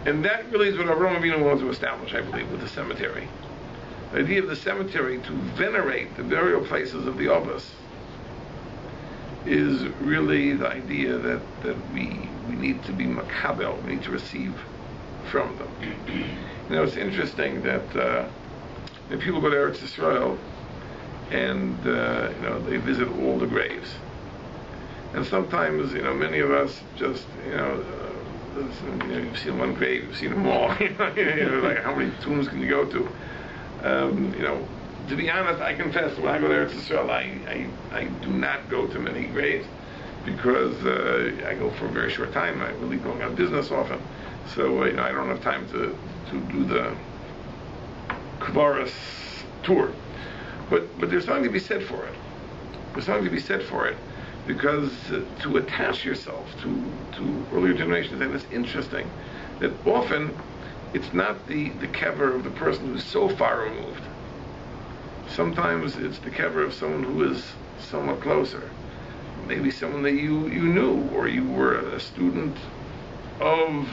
Speaker 1: And that really is what Avraham Avinu wanted to establish, I believe, with the cemetery. The idea of the cemetery to venerate the burial places of the Avos is really the idea that we need to be makabel, we need to receive from them. It's interesting that when people go to Eretz Yisrael and they visit all the graves, and sometimes many of us just you've seen one grave, you've seen them all. Like how many tombs can you go to? To be honest, I confess, when I go there to Israel, I do not go to many graves. because I go for a very short time. I'm really going on business often, so I don't have time to do the Kvaris tour. But there's something to be said for it. There's something to be said for it, because to attach yourself to earlier generations, and it's interesting that often it's not the kever of the person who's so far removed. Sometimes it's the kever of someone who is somewhat closer. Maybe someone that you knew, or you were a student of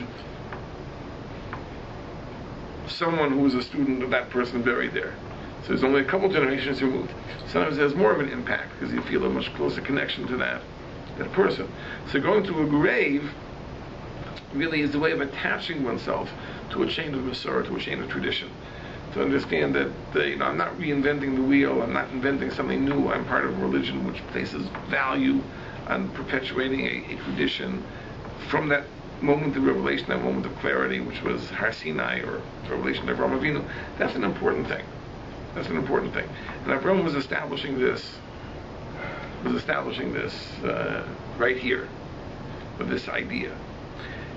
Speaker 1: someone who was a student of that person buried there. So there's only a couple generations removed. Sometimes it has more of an impact because you feel a much closer connection to that person. So going to a grave really is a way of attaching oneself to a chain of Masorah, to a chain of tradition. To understand that I'm not reinventing the wheel, I'm not inventing something new, I'm part of a religion which places value on perpetuating a tradition from that moment of revelation, that moment of clarity, which was Har Sinai, or the revelation of Avraham Avinu. That's an important thing. That's an important thing. And Avraham was establishing this right here, with this idea.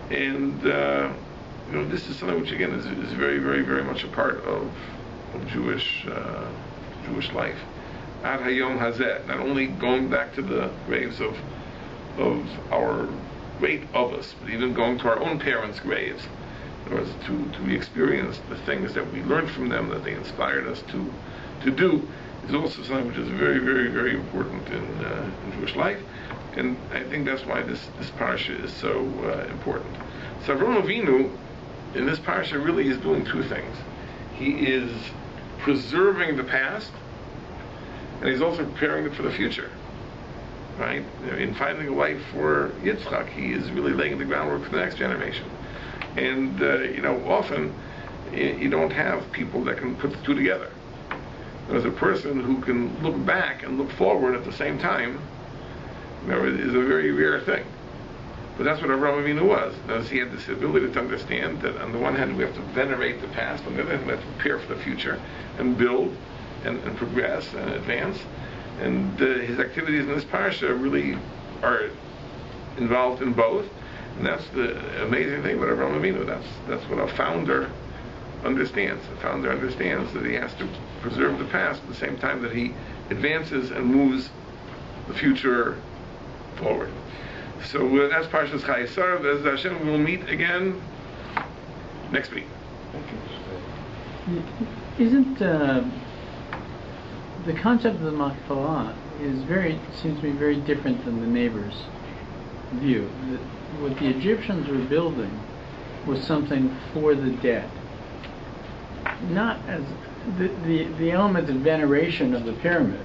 Speaker 1: And this is something which again is very, very, very much a part of Jewish life. Ad Hayom Hazeh, not only going back to the graves of our great of us, but even going to our own parents' graves, in order to experience the things that we learned from them, that they inspired us to do, is also something which is very, very, very important in Jewish life. And I think that's why this parasha is so important. So Avraham Avinu in this parasha really is doing two things. He is preserving the past, and he's also preparing it for the future. Right? In finding a wife for Yitzchak, he is really laying the groundwork for the next generation. And often you don't have people that can put the two together. There's a person who can look back and look forward at the same time. Is a very rare thing. But that's what Avraham Avinu was. Notice he had this ability to understand that on the one hand we have to venerate the past, on the other hand we have to prepare for the future and build and progress and advance. And his activities in this parasha really are involved in both. And that's the amazing thing about Avraham Avinu. That's what a founder understands. A founder understands that he has to preserve the past at the same time that he advances and moves the future forward. So that's Parshas Chaya. As Hashem, we'll meet again next week.
Speaker 3: Isn't the concept of the Machpelah seems to be very different than the neighbor's view? What the Egyptians were building was something for the dead, not as the element of veneration of the pyramid.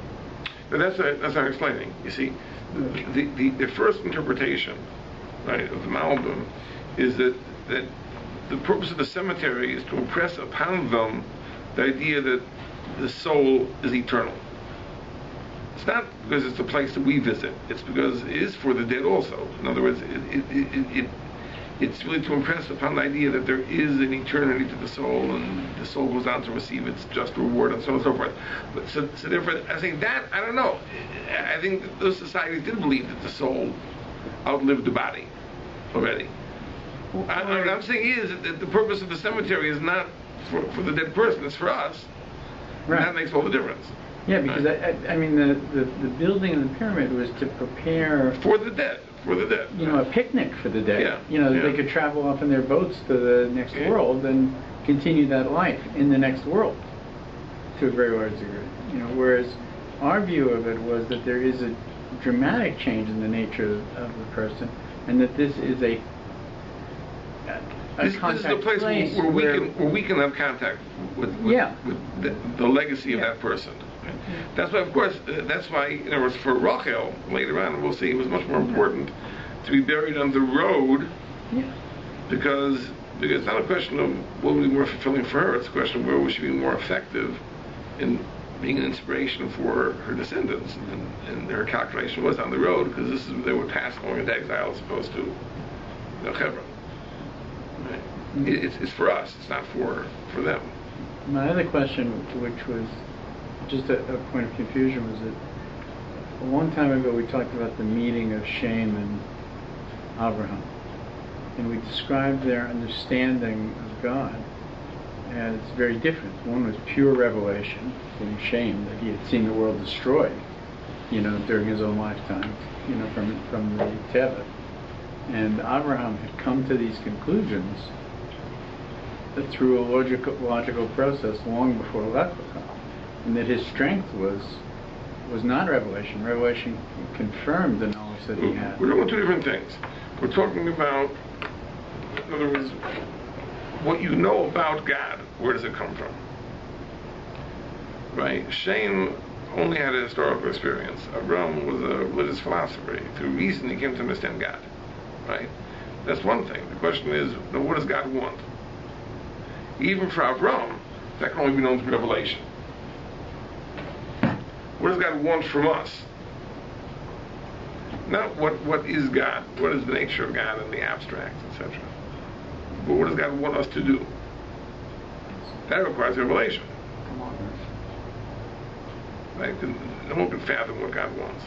Speaker 1: But that's what I'm explaining. You see, the first interpretation, right, of the Malbim is that the purpose of the cemetery is to impress upon them the idea that the soul is eternal. It's not because it's a place that we visit. It's because it is for the dead also. In other words, it's really to impress upon the idea that there is an eternity to the soul, and the soul goes on to receive its just reward, and so on and so forth. But so therefore, I think that, I don't know. I think that those societies did believe that the soul outlived the body already. What I'm saying is that the purpose of the cemetery is not for the dead person; it's for us. Right. And that makes all the difference.
Speaker 3: Yeah, because the building of the pyramid was to prepare
Speaker 1: for the dead. For the dead.
Speaker 3: A picnic for the dead. Yeah. They could travel off in their boats to the next world and continue that life in the next world to a very large degree. Whereas our view of it was that there is a dramatic change in the nature of the person, and that this is a
Speaker 1: this is the place where we can have contact with the legacy of that person. That's why, of course, for Rachel, later on, we'll see, it was much more important to be buried on the road, because it's not a question of what would be more fulfilling for her, it's a question of where we should be more effective in being an inspiration for her descendants. And her calculation was on the road, because they would pass going into exile as opposed to Hebron. Right? It's for us, it's not for them.
Speaker 3: My other question, which was just a point of confusion, was A long time ago, we talked about the meeting of Shem and Abraham, and we described their understanding of God as very different. One was pure revelation from Shem, that he had seen the world destroyed, during his own lifetime, from the Teva. And Abraham had come to these conclusions through a logical process long before Lechlecha, and that his strength was not revelation. Revelation confirmed the knowledge that he had.
Speaker 1: We're talking about two different things. We're talking about, in other words, what you know about God. Where does it come from? Right? Shem only had a historical experience. Abraham was a religious philosopher. Through reason, he came to understand God. Right? That's one thing. The question is, what does God want? Even for Abraham, that can only be known through revelation. What does God want from us? Not what is God, what is the nature of God in the abstract, etc. But what does God want us to do? That requires revelation. Right? No one can fathom what God wants.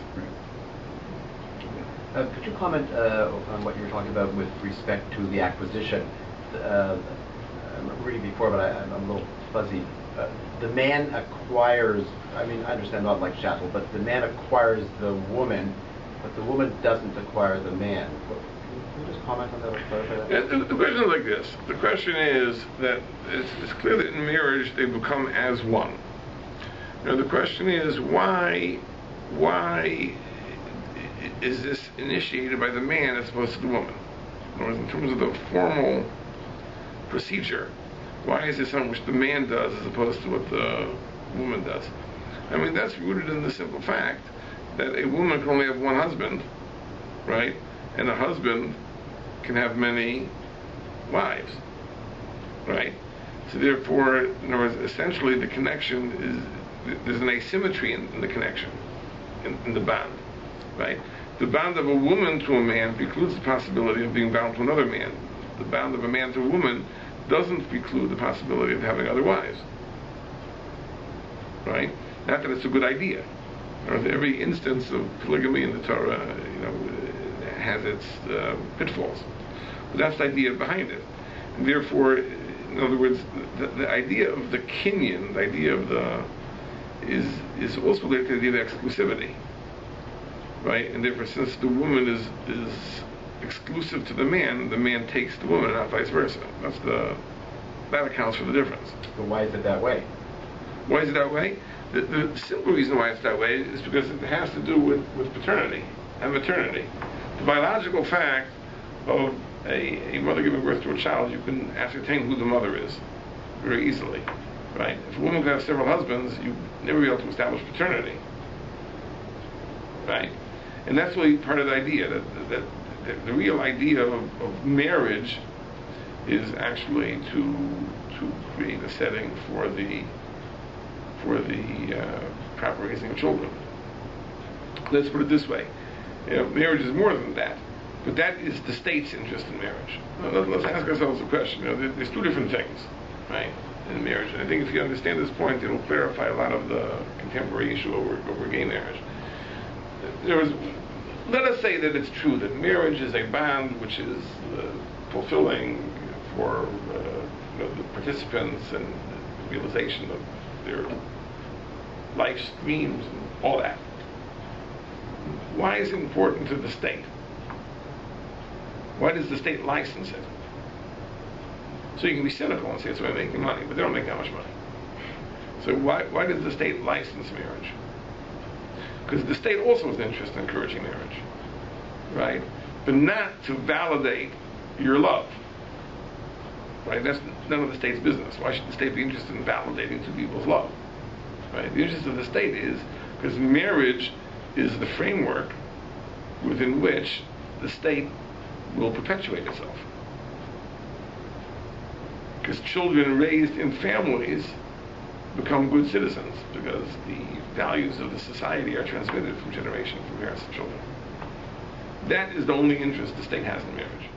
Speaker 4: Could you comment on what you were talking about with respect to the acquisition? I'm reading before, but I'm a little fuzzy. The man acquires, I understand not like chattel, but the man acquires the woman, but the woman doesn't acquire the man. Can you just comment on that or clarify that?
Speaker 1: Yeah, the question is like this. The question is that it's clear that in marriage they become as one. The question is why is this initiated by the man as opposed to the woman? In other words, in terms of the formal procedure, why is this something which the man does as opposed to what the woman does? That's rooted in the simple fact that a woman can only have one husband, right? And a husband can have many wives, right? So therefore, in other words, essentially the connection is, there's an asymmetry in the connection, in the bond, right? The bond of a woman to a man precludes the possibility of being bound to another man. The bond of a man to a woman doesn't preclude the possibility of having other wives, right? Not that it's a good idea. Every instance of polygamy in the Torah, has its pitfalls. But that's the idea behind it. And therefore, in other words, the idea of the kinyan, the idea of is also related to the idea of exclusivity, right? And therefore, since the woman is exclusive to the man takes the woman, not vice versa. That accounts for the difference.
Speaker 4: But why is it that way?
Speaker 1: Why is it that way? The simple reason why it's that way is because it has to do with paternity and maternity. The biological fact of a mother giving birth to a child, you can ascertain who the mother is very easily, right? If a woman could have several husbands, you'd never be able to establish paternity, right? And that's really part of the idea, that the real idea of marriage is actually to create a setting for the proper raising of children. Let's put it this way: marriage is more than that, but that is the state's interest in marriage. Let's ask ourselves the question: there's two different things, right, in marriage. And I think if you understand this point, it'll clarify a lot of the contemporary issue over gay marriage. Let us say that it's true that marriage is a bond which is fulfilling for the participants and the realization of their life's dreams and all that. Why is it important to the state? Why does the state license it? So you can be cynical and say it's a way of making money, but they don't make that much money. So why does the state license marriage? Because the state also has an interest in encouraging marriage, right? But not to validate your love, right? That's none of the state's business. Why should the state be interested in validating two people's love, right? The interest of the state is because marriage is the framework within which the state will perpetuate itself. Because children raised in families become good citizens because the values of the society are transmitted from generation to parents to children. That is the only interest the state has in marriage.